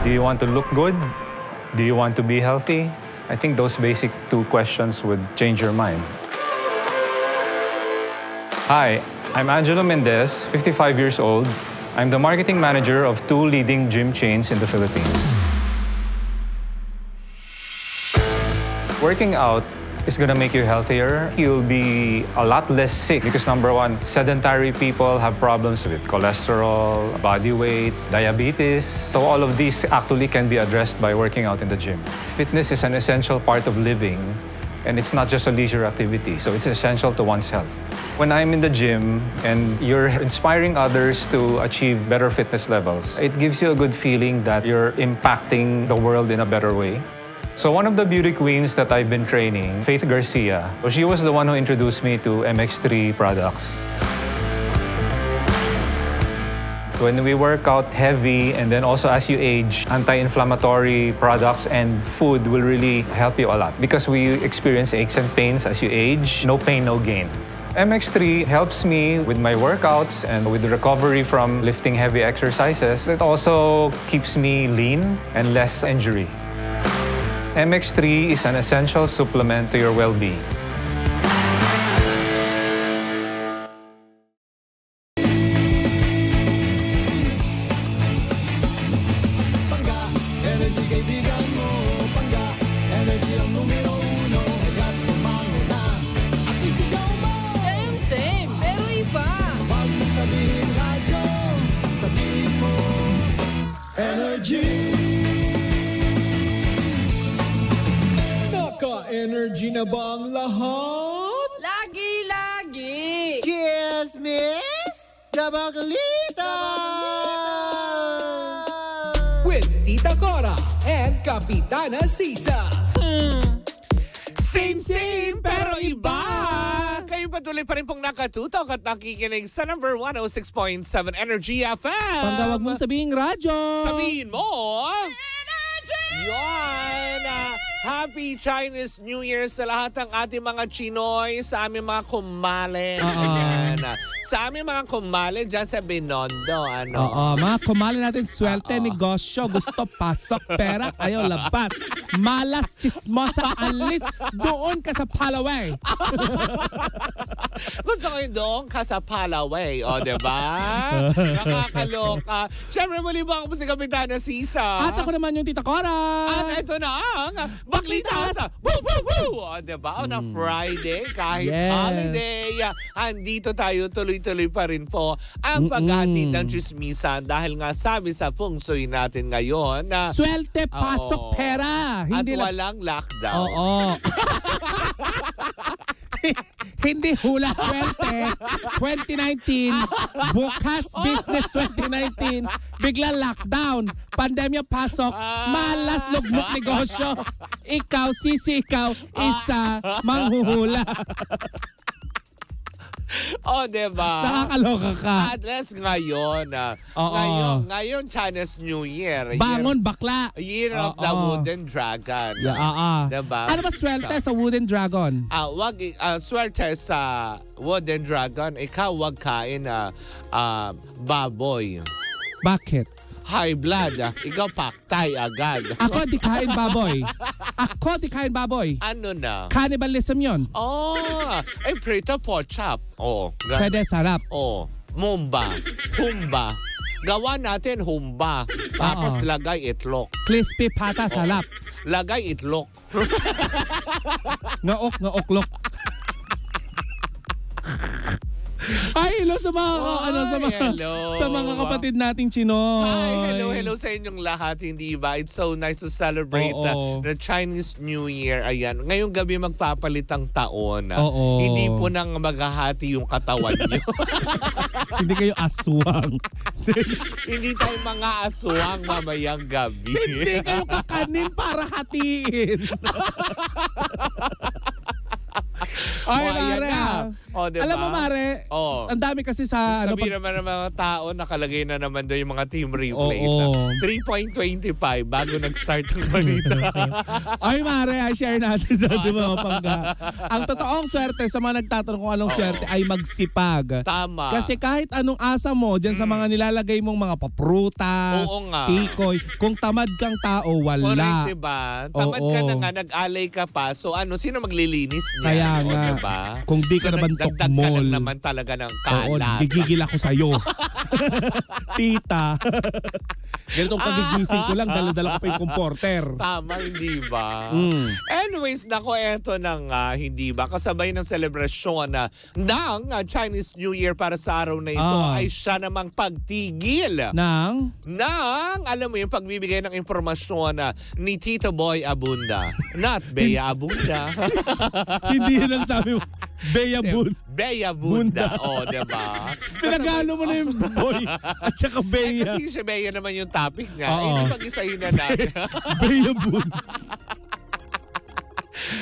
Do you want to look good? Do you want to be healthy? I think those basic two questions would change your mind. Hi, I'm Angelo Mendez, 55 years old. I'm the marketing manager of 2 leading gym chains in the Philippines. Working out is gonna make you healthier. You'll be a lot less sick because number one, sedentary people have problems with cholesterol, body weight, diabetes. So all of these actually can be addressed by working out in the gym. Fitness is an essential part of living, and it's not just a leisure activity, so it's essential to one's health. When I'm in the gym and you're inspiring others to achieve better fitness levels, it gives you a good feeling that you're impacting the world in a better way. So one of the beauty queens that I've been training, Faith Garcia, she was the one who introduced me to MX3 products. When we work out heavy and then also as you age, anti-inflammatory products and food will really help you a lot because we experience aches and pains as you age. No pain, no gain. MX3 helps me with my workouts and with the recovery from lifting heavy exercises. It also keeps me lean and less injury. MX3 is an essential supplement to your well-being. Same, pero iba. Naka-energy na ba ang lahat? Lagi-lagi. Cheers, miss! Dabaglita! With Tita Cora and Kapitana Sisa. Same, pero iba! Kayo patuloy pa rin pong nakatutok at nakikinig sa number 106.7 Energy FM. Pagkawag mong sabihin radyo. Sabihin mo! Yan! Happy Chinese New Year sa lahat ng ating mga Chinoy, sa aming mga kumale. Ayan. Sa aming mga kumale dyan sa Binondo. Oo, mga kumali natin, swerte, negosyo, gusto, pasok, pera, ayaw, labas. Malas, chismosa, alis, doon ka sa Palaway. Gusto ko yung doon ka sa Palaway. O, diba? Nakakaloka. Siyempre, muli ba ako si Kapitana Sisa? At ako naman yung Tita Cora. At ito na ang Baklitas! Woo, woo, woo! O, diba? On a Friday, kahit holiday, andito tayo tuloy-tuloy pa rin po ang paghatid ng chismisan dahil nga sabi sa feng shui natin ngayon na Swerte, pasok, pera. Hindi at walang lockdown. Oo. Hindi hula swerte 2019, bukas business 2019, bigla lockdown, pandemya pasok, malas lugmok negosyo. Ikaw, sisi, ikaw, isa, manghuhula. O, diba? Nakakaloka ka. At least ngayon, ngayon Chinese New Year. Bangon, bakla. Year of the Wooden Dragon. Diba? Ano ba swerte sa Wooden Dragon? Swerte sa Wooden Dragon, ikaw wag kain baboy. Bakit? High blood. Ikaw paktay agad. Ako di kain baboy. Ako di kain baboy. Ano na? Cannibalism yun. Prito pork chop. Pwede, sarap. Mumba. Humba. Gawa natin humba. Tapos lagay itlog. Crispy pata, sarap. Lagay itlog. Ngaok-lok. Ay, hello sa mga sa mga kapatid nating Chinoy. Hi, hello sa inyong lahat, hindi ba? It's so nice to celebrate the Chinese New Year. Ayan, ngayong gabi magpapalit ang taon. Hindi po nang maghahati yung katawan niyo. Hindi kayo aswang. Hindi tayo mga aswang mamayang gabi. Hindi kayo kakanin para hatiin. Ay, ayan na. O, diba? Alam mo, Mare, Oh. ang dami kasi sa... Sabi naman ng mga tao, nakalagay na naman doon yung mga team replays. Oo. 3.25 bago nag-start ang balita. Ay, Mare, share natin sa mga pangga. Ang totoong swerte sa mga nagtatanong kung anong swerte ay magsipag. Tama. Kasi kahit anong asa mo dyan sa mga nilalagay mong mga paprutas, Oo nga. tikoy, kung tamad kang tao, wala. Correct, diba? Tamad ka Oo. na nga, nag-alay ka pa. So sino maglilinis niya? Kaya O, nga. diba? Kung di ka naman nagdagdag ka tokmol. lang naman talaga ng Oo, kalat. gigigil ako sa'yo. Tita. Ganitong kagigising ko lang, dala-dala ko pa yung comforter. Tama, hindi ba? Mm. Anyways, nako, eto na nga, hindi ba? Kasabay ng selebrasyon ng Chinese New Year para sa araw na ito ay siya namang pagtigil Nang? alam mo yung pagbibigay ng informasyon ni Tito Boy Abunda. Not Bea Abunda. Hindi yun ang sabi mo. Bea Bun. Bea Bunda. O, diba? Pinagano mo na yung boy at saka Bea. Kasi si Bea naman yung topic nga. Oo. Hindi pag-isahin na natin. Bea Bun.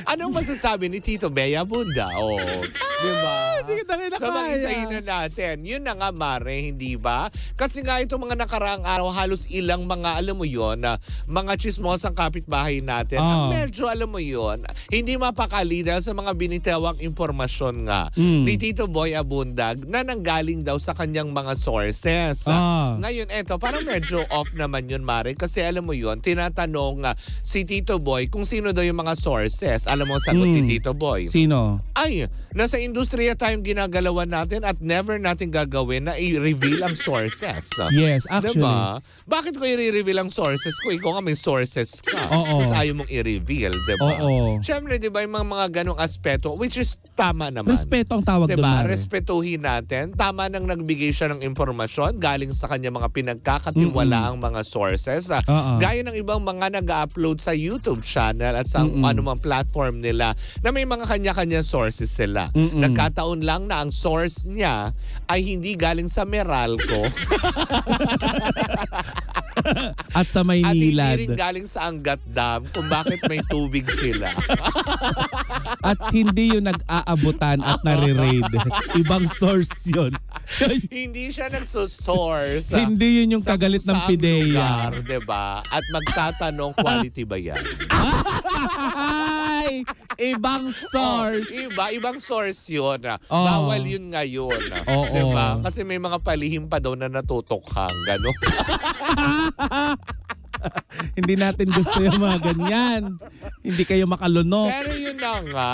Anong masasabi ni Tito Bea Bunda? O, diba? Hindi kita So mag-isahin kinakaya. na natin. Yun na nga, Mare, hindi ba? Kasi nga itong mga nakaraang araw, halos ilang mga, alam mo yun, mga chismosang kapitbahay natin. Medyo, alam mo yun, hindi mapakali dahil sa mga binitawang impormasyon nga ni Tito Boy Abundag na nanggaling daw sa kanyang mga sources. Ngayon, eto, parang medyo off naman yun, Mare. Kasi alam mo yun, tinatanong si Tito Boy kung sino daw yung mga sources. Alam mo ang sagot ni Tito Boy? Sino? Ay, nasa industriya tayong ginagalawan natin at never natin gagawin na i-reveal ang sources. Yes, actually. Diba? Bakit ko i-reveal ang sources ko? Ikaw nga may sources ka. Oo. Tapos ayaw mong i-reveal, diba? Oo. Siyempre, diba, yung mga ganong aspeto, which is tama naman. Respeto ang tawag doon, Diba? Mare. Respetuhin natin. Tama nang nagbigay siya ng impormasyon galing sa kanya mga pinagkakatiwala ang mga sources. Gaya ng ibang mga nag-upload sa YouTube channel at sa anumang platform nila na may mga kanya-kanya sources sila. Nagkataon lang na ang source niya ay hindi galing sa Meralco At sa at Maynilad. hindi rin galing sa Angat Dam kung bakit may tubig sila. At hindi yung nag-aabutan at nare-raid. Ibang source yun. Hindi siya nagsosource. Hindi yun yung kagalit ng PIDEA. Lugar, diba? At magtatanong quality ba yan? Ay! Ibang source. Ibang source yun. Oo. Bawal yun ngayon. Oo. Diba? Kasi may mga palihim pa daw na natutukhang. Gano'n. Hindi natin gusto yung mga ganyan. Hindi kayo makalunok. Pero yun na nga.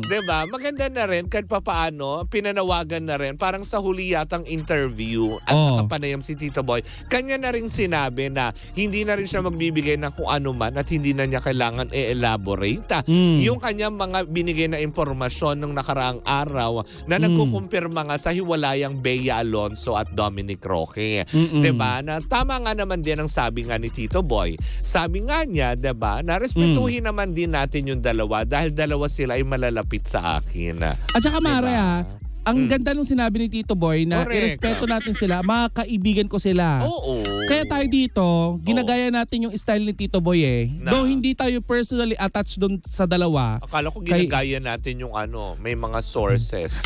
Diba? Maganda na rin kahit papaano, pinanawagan na rin. Parang sa huli yatang interview at nakapanayam si Tito Boy. Kanya na rin sinabi na hindi na rin siya magbibigay ng kung ano man at hindi na niya kailangan i-elaborate. Yung kanyang mga binigay na impormasyon nung nakaraang araw na nagkukumpirma nga sa hiwalayang Bea Alonso at Dominic Roque. Diba? Na tama nga naman din ang sabi nga ni Tito Boy. Sabi nga niya, diba, na respetuhin naman din natin yung dalawa dahil dalawa sila ay malalapit sa akin. At saka Mare, ang ganda nung sinabi ni Tito Boy na Correct. irespeto natin sila, mga kaibigan ko sila. Oo. Kaya tayo dito, ginagaya natin yung style ni Tito Boy Na? Though hindi tayo personally attached doon sa dalawa. Akala ko ginagaya natin yung ano, may mga sources.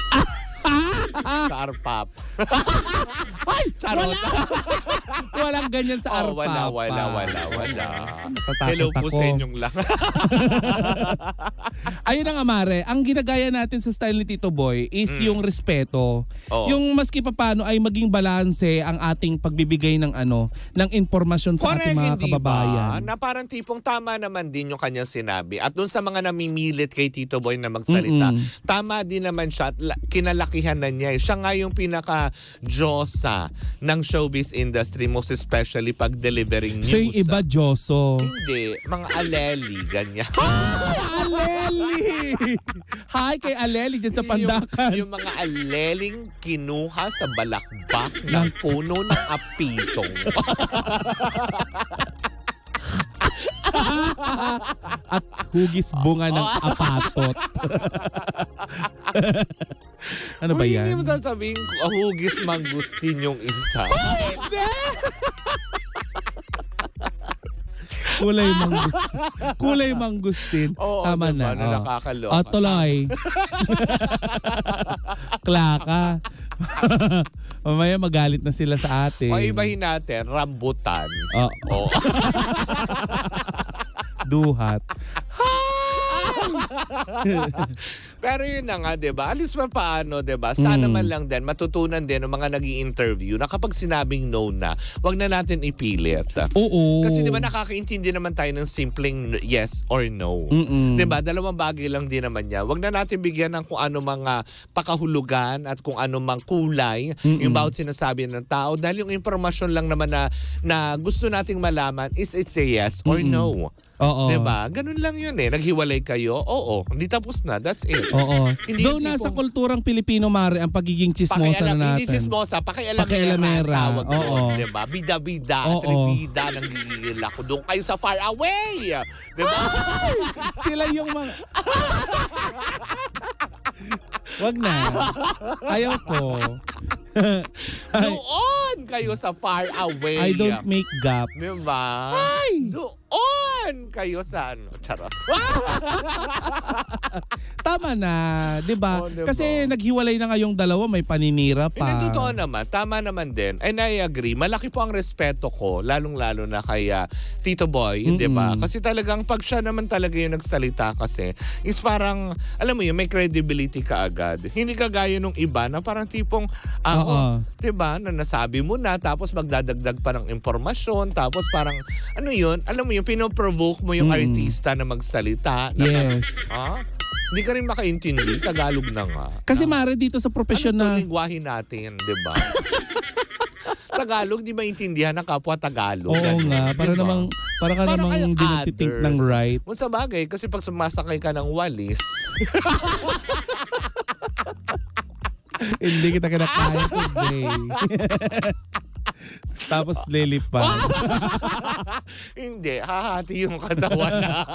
Sa Arpap. Ay! Charot. Walang ganyan sa Oh, Arpapa. wala. Natatakot Hello po ako. sa inyong lahat. Ayun na nga, Mare. Ang ginagaya natin sa style ni Tito Boy is yung respeto. Oo. Yung maski papaano ay maging balanse ang ating pagbibigay ng ng impormasyon sa ating mga hindi kababayan. ba? Na parang tipong tama naman din yung kanyang sinabi. At dun sa mga namimilit kay Tito Boy na magsalita, tama din naman siya at kinalakihan na niya. Siya nga yung pinaka-Diyosa ng showbiz industry, most especially pag delivering news. So yung iba, Diyoso. Hindi, mga aleli, ganyan. Aleli! Hi kay Aleli dyan sa Pandakan. Yung mga aleling kinuha sa balakbak ng puno ng apitong. At hugis bunga ng apatot. Ano ba Uy, yan? hindi mo sasabihin hugis mangustin yung isa. Kulay mangustin. Oo, Tama diba, na. nakakaloka. O, tuloy. Klaka. Mamaya magalit na sila sa atin. O ibahin natin, rambutan. Oh. Duhat. Pero yun na nga, diba? Alis pa paano, diba? Sana man lang din, matutunan din ng mga nag-i-interview na kapag sinabing no na, wag na natin ipilit. Oo. Kasi diba nakakaintindi naman tayo ng simpleng yes or no. Diba? Dalawang bagay lang din naman niya. Wag na natin bigyan ng kung ano mga pakahulugan at kung ano mang kulay yung bawat sinasabi ng tao. Dahil yung impormasyon lang naman na gusto nating malaman is it's a yes or no. Oo. Diba? Ganun lang yun eh. Naghiwalay kayo? Oo. Hindi tapos na. That's it. Oo. Hindi Though yung nasa tipong- kulturang Pilipino, Mare, ang pagiging chismosa na natin. Hindi chismosa, pakialamera. Pakialamera. Tawag Oo. doon, diba? Bida-bida, Oo. tribida, nang gigigil ako. Doon kayo sa far away! Diba? Sila yung mga... Wag na. Ayaw ko. Doon kayo sa far away. I don't make gaps. Diba? Doon kayo sa ano. Charot. Tama na, 'di ba? Oh, diba? Kasi naghiwalay na ngayong dalawa, may paninira pa. Hindi, totoo naman. Tama naman din. And I agree. Malaki po ang respeto ko, lalong-lalo na kay Tito Boy, di ba? Kasi talagang pag siya naman talaga yung nagsalita kasi, is parang, alam mo yun, may credibility ka agad. Hindi kagaya nung iba na parang tipong, di ba, na nasabi mo na, tapos magdadagdag pa ng impormasyon, tapos parang, ano yun, alam mo yun, pinoprovoke mo yung artista na magsalita. Yes. Hindi ka rin makaintindi. Tagalog na nga. Kasi Mare, dito sa professional... Ano lingwahe natin, di ba? Tagalog, di maintindihan ng kapwa Tagalog. Oo Ganun, nga, para diba? namang para ka Parang namang kayong hindi nagtitink ng others. right. Kung sa bagay, kasi pag sumasakay ka ng walis, Hindi kita kinakaya today. Tapos lilipad. hindi, hahati yung katawan na.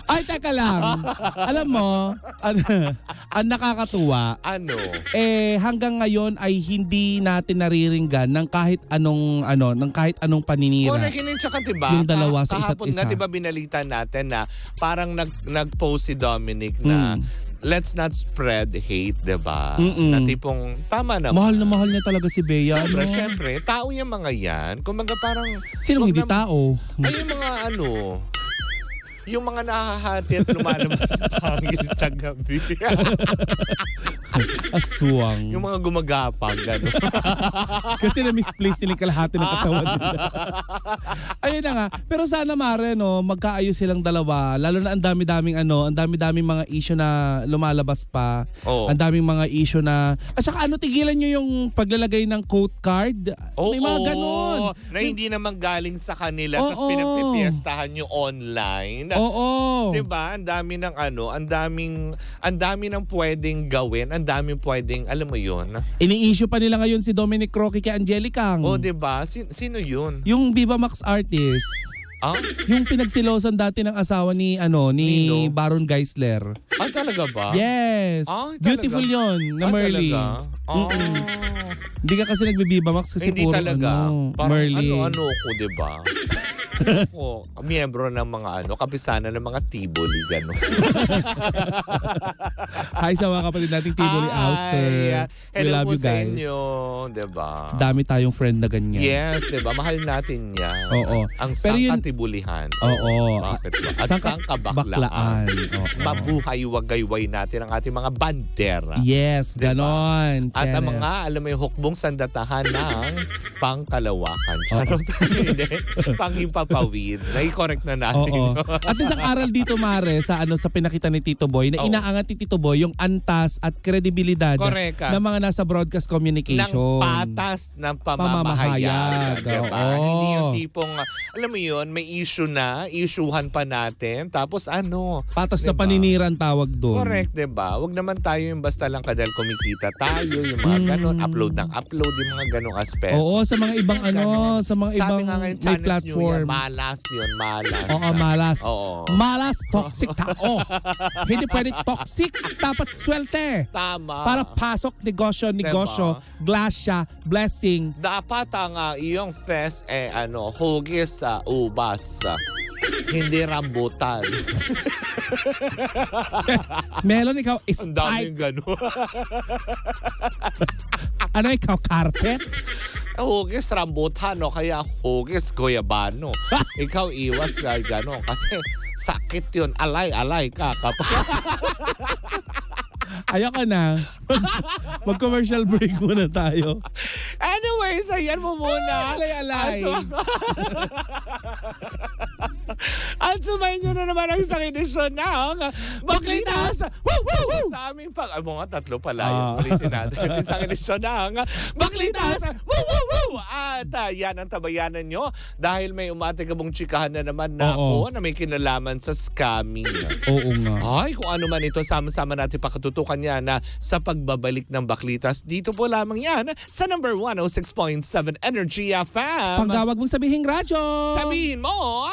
Ay, teka lang. Alam mo, ang nakakatuwa, Ano? hanggang ngayon ay hindi natin nariringgan ng kahit anong paninira. O, nakinig siya ka, diba? Yung dalawa sa isa't Kahapon isa. nga, diba, binalita natin na parang nag-post si Dominic na let's not spread hate, diba? Na tipong, tama naman. Mahal niya talaga si Bea. Siyempre, tao yung mga yan. Kung parang... Sinong wag hindi naman- tao? Ay, yung mga yung mga nahahati at lumalabas sa pangil sa gabi. Aswang. Yung mga gumagapang, gano'n. Kasi na-misplace nila yung kalahati ng katawan nila. Ayun na nga. Pero sana Mare, no, magkaayos silang dalawa. Lalo na ang dami-daming mga issue na lumalabas pa. Oo. Ang daming mga issue na... At saka tigilan nyo yung paglalagay ng quote card. May mga ganon. Na hindi naman galing sa kanila, tapos Oo. pinagpipiestahan nyo online. Oo. Diba? Ang dami ng ang dami ng pwedeng gawin, ang daming pwedeng, alam mo yun. Ini-issue pa nila ngayon si Dominic Roque kay Angelica. O, diba? Sino yun? Yung Viva Max artist. Ah? Yung pinagsilosan dati ng asawa ni Nino? Baron Geisler. Ah, talaga ba? Yes. Ay, talaga? Beautiful yon na Merly. Hindi ka kasi nagbe-Viva Max kasi Hindi puro talaga. Parang Merly. ano ko, diba? Ako, miyembro ng mga kapisanan ng mga Tiboli, gano'n. Hi sa mga kapatid nating Tivoli Auster. We Hello love po you sa guys. inyo, diba? Dami tayong friend na ganyan. Yes, diba? Mahal natin yan. Oo. Ang Pero yun- sangkatibulihan. Oo. Bakit ba? At Baklaan. sangkabaklaan. Oo. Mabuhay wagayway natin ang ating mga bandera. Yes, Diba? ganon. At ang Cheres. mga, alam mo yung hukbong sandatahan ng pangkalawakan. Charot. Hindi. Panghimpapawid. Nai-correct na natin. Oo. At isang aral dito, Mare, sa pinakita ni Tito Boy, na Oo. inaangat ni Tito Boy yung antas at kredibilidad Correct ka. ng mga nasa broadcast communication. Ng patas ng Pamamahayag. pamamahayag. Diba? Oo. Hindi yung tipong, alam mo yun, may issue na, issuehan pa natin. Tapos Patas na diba? paninira ang tawag tawag doon. Correct, diba? Huwag naman tayo yung basta lang kadal kumikita tayo, yung mga ganon, upload ng upload, yung mga ganong aspeto. Oo, sa mga ibang Ganon. sa mga Sabi ibang nga ngayon, may Chinese New Year, platform. malas yun, malas. Oo, malas. Oo. Malas, toxic tao. Hindi pwede toxic, dapat swerte. Tama. Para pasok negosyo, glasya, blessing. Dapat ang iyong fest hugis sa ubas. Hindi rambutan. Melon, ikaw Ang spike. daming gano'n. Ano ikaw, carpet? Hugis rambutan o kaya hugis goyabano. Ikaw iwas ka gano'n kasi sakit yun. Alay ka kapag... Ayoko na. Mag-commercial break muna tayo. Anyways, ayan mo muna. Alay. At sumayin nyo na naman ang isang edisyon ng Baklitas! Woo! Woo! Woo! Sa aming mga tatlo pala yun. Ulitin natin. Isang edisyon ng Baklitas! Woo! Woo! Woo! At yan ang tabayanan nyo dahil may umatigabong chikahan na naman na ako na may kinalaman sa scamming. Oo nga. Ay, kung ano man ito, sama-sama natin pakatutukan yan na sa pagbabalik ng Baklitas. Dito po lamang yan sa number 106.7 Energy FM. Pagkawag mong sabihin radyo. Sabihin mo,